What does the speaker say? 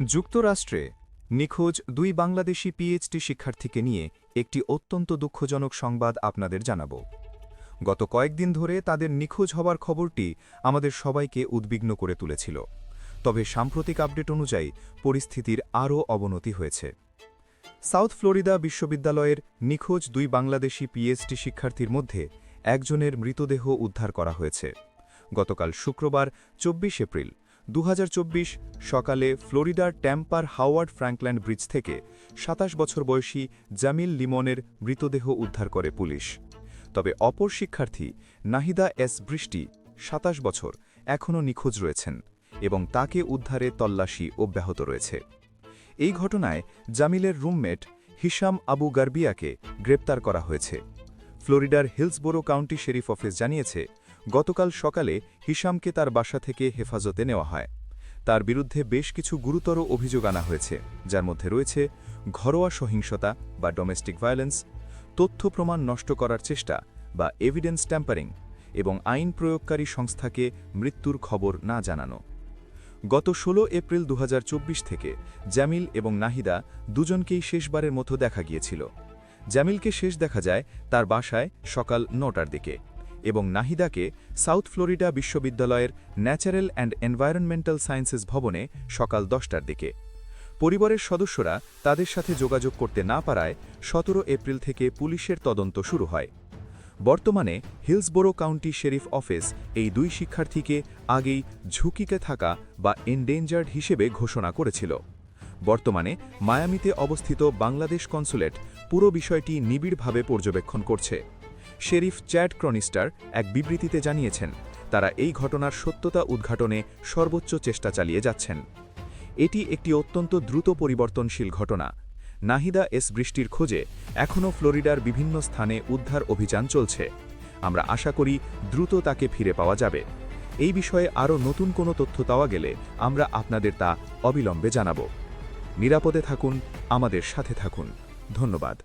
যুক্তরাষ্ট্রে নিখোঁজ দুই বাংলাদেশি পিএইচডি শিক্ষার্থীকে নিয়ে একটি অত্যন্ত দুঃখজনক সংবাদ আপনাদের জানাব। গত কয়েকদিন ধরে তাদের নিখোঁজ হবার খবরটি আমাদের সবাইকে উদ্বিগ্ন করে তুলেছিল। তবে সাম্প্রতিক আপডেট অনুযায়ী পরিস্থিতির আরও অবনতি হয়েছে। সাউথ ফ্লোরিডা বিশ্ববিদ্যালয়ের নিখোঁজ দুই বাংলাদেশি পিএইচডি শিক্ষার্থীর মধ্যে একজনের মৃতদেহ উদ্ধার করা হয়েছে। গতকাল শুক্রবার ২৪ এপ্রিল ২০২৪ সকালে ফ্লোরিডার ট্যাম্পার হাওয়ার্ড ফ্র্যাঙ্কল্যান্ড ব্রিজ থেকে ২৭ বছর বয়সী জামিল লিমনের মৃতদেহ উদ্ধার করে পুলিশ। তবে অপর শিক্ষার্থী নাহিদা এস বৃষ্টি ২৭ বছর এখনও নিখোঁজ রয়েছেন এবং তাকে উদ্ধারে তল্লাশি অব্যাহত রয়েছে। এই ঘটনায় জামিলের রুমমেট হিশাম আবু গারবিয়াকে গ্রেপ্তার করা হয়েছে। ফ্লোরিডার হিলসবোরো কাউন্টি শেরিফ অফিস জানিয়েছে, গতকাল সকালে হিশামকে তার বাসা থেকে হেফাজতে নেওয়া হয়। তার বিরুদ্ধে বেশ কিছু গুরুতর অভিযোগ আনা হয়েছে, যার মধ্যে রয়েছে ঘরোয়া সহিংসতা বা ডোমেস্টিক ভায়োলেন্স, তথ্য প্রমাণ নষ্ট করার চেষ্টা বা এভিডেন্স ট্যাম্পারিং এবং আইন প্রয়োগকারী সংস্থাকে মৃত্যুর খবর না জানানো। গত ১৬ এপ্রিল ২০২৪ থেকে জামিল এবং নাহিদা দুজনকেই শেষবারের মতো দেখা গিয়েছিল। জামিলকে শেষ দেখা যায় তার বাসায় সকাল ৯টার দিকে এবং নাহিদাকে সাউথ ফ্লোরিডা বিশ্ববিদ্যালয়ের ন্যাচারাল অ্যান্ড এনভায়রনমেন্টাল সায়েন্সেস ভবনে সকাল ১০টার দিকে। পরিবারের সদস্যরা তাদের সাথে যোগাযোগ করতে না পারায় ১৭ এপ্রিল থেকে পুলিশের তদন্ত শুরু হয়। বর্তমানে হিলসবোরো কাউন্টি শেরিফ অফিস এই দুই শিক্ষার্থীকে আগেই ঝুঁকিতে থাকা বা এনডেঞ্জার্ড হিসেবে ঘোষণা করেছিল। বর্তমানে মায়ামিতে অবস্থিত বাংলাদেশ কনসুলেট পুরো বিষয়টি নিবিড়ভাবে পর্যবেক্ষণ করছে। শেরিফ চ্যাড ক্রনিস্টার এক বিবৃতিতে জানিয়েছেন, তারা এই ঘটনার সত্যতা উদ্ঘাটনে সর্বোচ্চ চেষ্টা চালিয়ে যাচ্ছেন। এটি একটি অত্যন্ত দ্রুত পরিবর্তনশীল ঘটনা। নাহিদা এস বৃষ্টির খোঁজে এখনও ফ্লোরিডার বিভিন্ন স্থানে উদ্ধার অভিযান চলছে। আমরা আশা করি দ্রুত তাকে ফিরে পাওয়া যাবে। এই বিষয়ে আরও নতুন কোনো তথ্য পাওয়া গেলে আমরা আপনাদের তা অবিলম্বে জানাব। নিরাপদে থাকুন, আমাদের সাথে থাকুন। ধন্যবাদ।